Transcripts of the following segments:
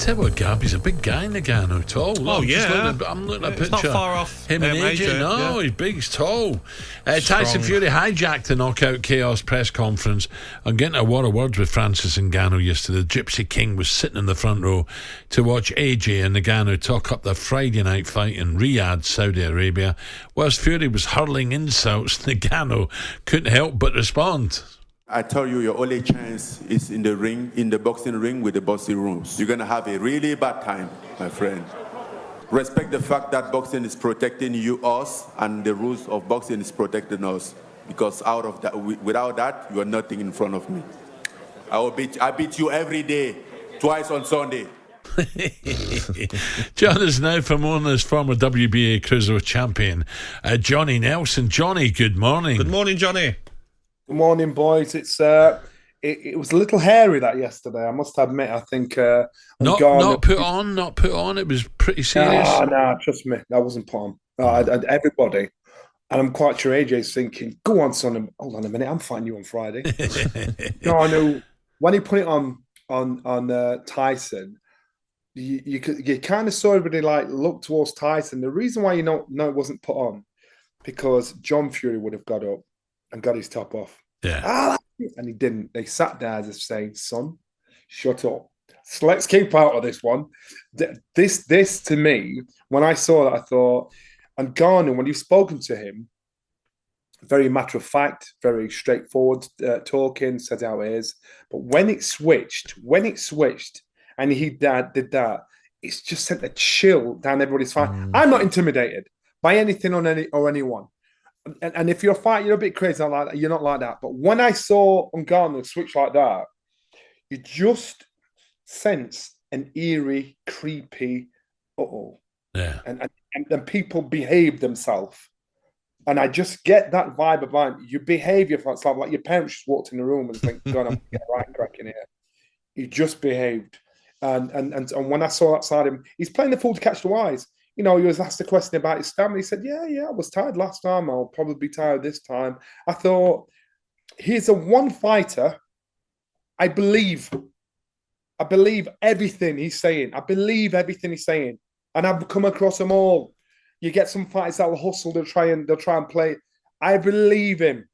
tell you what, Gab, he's a big guy, Ngannou, tall. Look, I'm looking at a picture. It's not far off him and AJ. No, he's big, he's tall. Tyson Fury hijacked the Knockout Chaos press conference. I'm getting a lot of words with Francis Ngannou yesterday. The Gypsy King was sitting in the front row to watch AJ and Ngannou talk up their Friday night fight in Riyadh, Saudi Arabia. Whilst Fury was hurling insults, Ngannou couldn't help but respond. I tell you, your only chance is in the ring, in the boxing ring with the boxing rules. You're going to have a really bad time, my friend. Respect the fact that boxing is protecting us, and the rules of boxing is protecting us. Because out of that, without that, you are nothing in front of me. I beat you every day, twice on Sunday. John is now from his former WBA Cruiserweight champion, Johnny Nelson. Johnny, good morning. Good morning, Johnny. Good morning, boys. It was a little hairy that yesterday, I must admit. I think not put on. It was pretty serious. No, trust me, that wasn't put on. Everybody, and I'm quite sure AJ's thinking, "Go on, son. Hold on a minute, I'm fighting you on Friday." No, I know when he put it on Tyson, you kind of saw everybody like look towards Tyson. The reason why know it wasn't put on, because John Fury would have got up and got his top off. Yeah. And he didn't. They sat there as if saying, son, shut up. So let's keep out of this one. This to me, when I saw that, I thought, and Ngannou, when you've spoken to him, very matter of fact, very straightforward talking, said how it is. But when it switched, and he did that, it's just sent a chill down everybody's spine. I'm not intimidated by anything or anyone. And if you're fighting, you're a bit crazy like that. You're not like that. But when I saw Ngannou switch like that, you just sense an eerie, creepy, yeah. And people behave themselves. And I just get that vibe about you behave yourself like your parents just walked in the room and think, God, I'm getting right cracking here. He just behaved. And when I saw that side of him, he's playing the fool to catch the wise. You know, he was asked a question about his stamina. He said, yeah, I was tired last time. I'll probably be tired this time. I thought, he's a one fighter. I believe everything he's saying. And I've come across them all. You get some fighters that will hustle, they'll try and play. I believe him.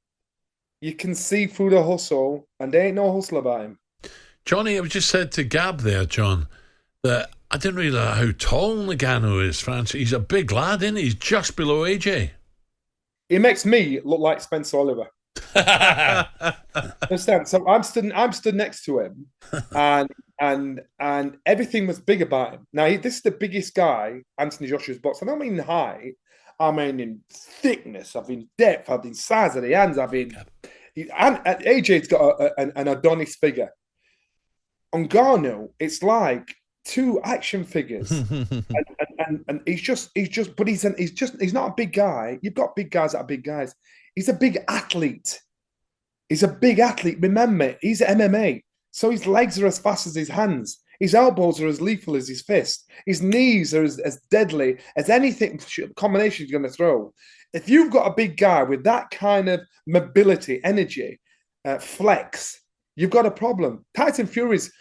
You can see through the hustle, and there ain't no hustle about him. Johnny, I just said to Gab there, John, that I didn't realise how tall Ngannou is, Francis. He's a big lad, isn't he? He's just below AJ. He makes me look like Spencer Oliver. Understand? So I'm stood next to him, and everything was big about him. Now this is the biggest guy Anthony Joshua's boxed. I don't mean height. I mean in thickness. I've been depth. I've been size of the hands. And AJ's got an Adonis figure. On Ngannou, it's like two action figures, and he's not a big guy. You've got big guys that are big guys. He's a big athlete. Remember, he's MMA, so his legs are as fast as his hands. His elbows are as lethal as his fist. His knees are as deadly as anything combination he's going to throw. If you've got a big guy with that kind of mobility, energy, flex, you've got a problem. Tyson Fury's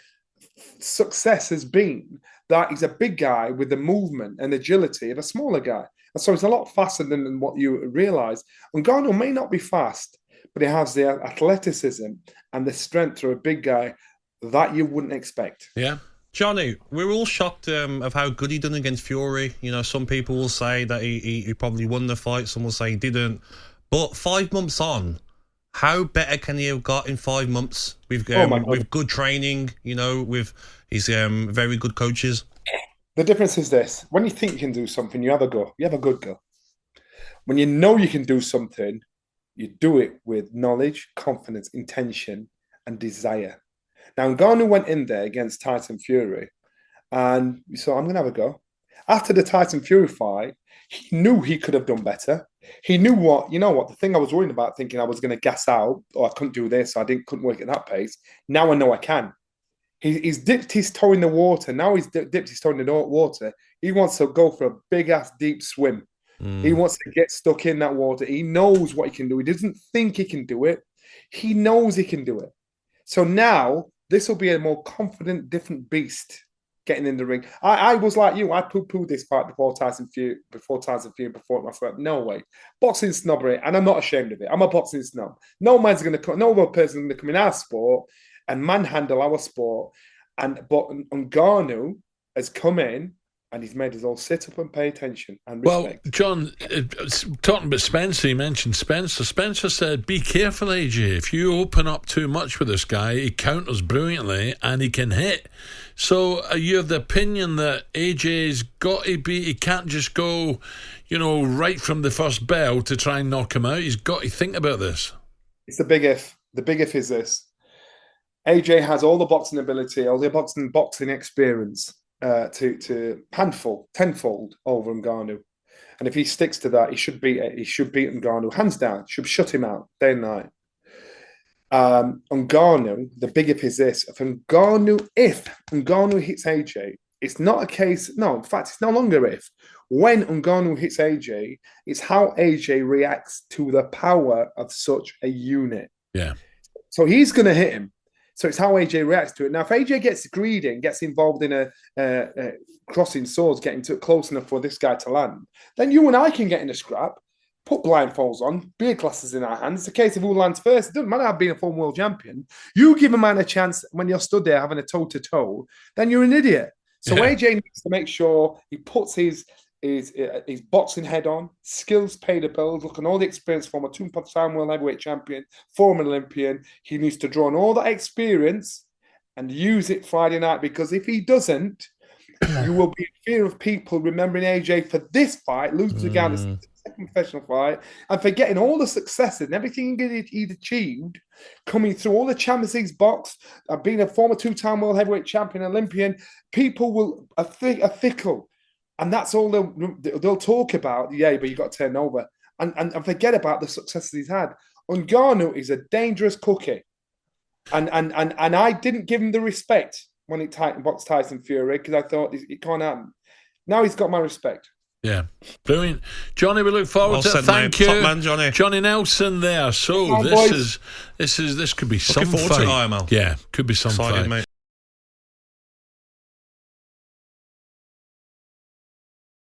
success has been that he's a big guy with the movement and agility of a smaller guy. And so he's a lot faster than what you realise. Ngannou may not be fast, but he has the athleticism and the strength for a big guy that you wouldn't expect. Yeah. Johnny, we're all shocked of how good he done against Fury. You know, some people will say that he probably won the fight. Some will say he didn't. But 5 months on, how better can he have got in 5 months with good training, you know, with his very good coaches? The difference is this. When you think you can do something, you have a go. You have a good go. When you know you can do something, you do it with knowledge, confidence, intention, and desire. Now, Ngannou went in there against Tyson Fury, and so I'm going to have a go. After the Tyson Fury fight, he knew he could have done better. He knew the thing I was worried about, thinking I was going to gas out, or I couldn't do this, so couldn't work at that pace. Now I know I can. He's dipped his toe in the water. Now he's dipped his toe in the water. He wants to go for a big-ass deep swim. He wants to get stuck in that water. He knows what he can do. He doesn't think he can do it. He knows he can do it. So now this will be a more confident, different beast getting in the ring. I was like you. I poo-pooed this fight before Tyson Fury, before I thought, no way. Boxing snobbery, and I'm not ashamed of it. I'm a boxing snob. No other person is going to come in our sport and manhandle our sport. But Ngannou has come in and he's made us all sit up and pay attention and respect. Well, John, talking about Spencer, you mentioned Spencer. Spencer said, be careful, AJ. If you open up too much with this guy, he counters brilliantly and he can hit. So are you of the opinion that AJ's got to be, he can't just go, right from the first bell to try and knock him out? He's got to think about this. It's the big if. The big if is this. AJ has all the boxing ability, all the boxing experience to tenfold over Ngannou, and if he sticks to that, he should beat Ngannou hands down. Should shut him out day and night. Ngannou, the big if is this: if Ngannou hits AJ, it's not a case. No, in fact, it's no longer if. When Ngannou hits AJ, it's how AJ reacts to the power of such a unit. Yeah. So he's going to hit him. So it's how AJ reacts to it. Now, if AJ gets greedy and gets involved in a crossing swords, getting close enough for this guy to land, then you and I can get in a scrap, put blindfolds on, beer glasses in our hands. It's a case of who lands first. It doesn't matter being a former world champion. You give a man a chance when you're stood there having a toe-to-toe, then you're an idiot. So AJ needs to make sure he puts his boxing head on, skills pay the bills, look at all the experience from a two-time world heavyweight champion, former Olympian. He needs to draw on all that experience and use it Friday night, because if he doesn't, you will be in fear of people remembering AJ for this fight, losing to Ghana, second professional fight, and forgetting all the successes and everything he'd achieved, coming through all the Champions League box, being a former two-time world heavyweight champion, Olympian. People are fickle. And that's all they'll talk about. Yeah, but you got to turn over and forget about the successes he's had. Ngannou is a dangerous cookie, and I didn't give him the respect when he boxed Tyson Fury, because I thought it can't happen. Now he's got my respect. Yeah, brilliant, Johnny. We look forward to it. Thank you, top man, Johnny Nelson. There. So this could be some Looking forward fight. to it, IML. Yeah, could be some Excited, fight. mate.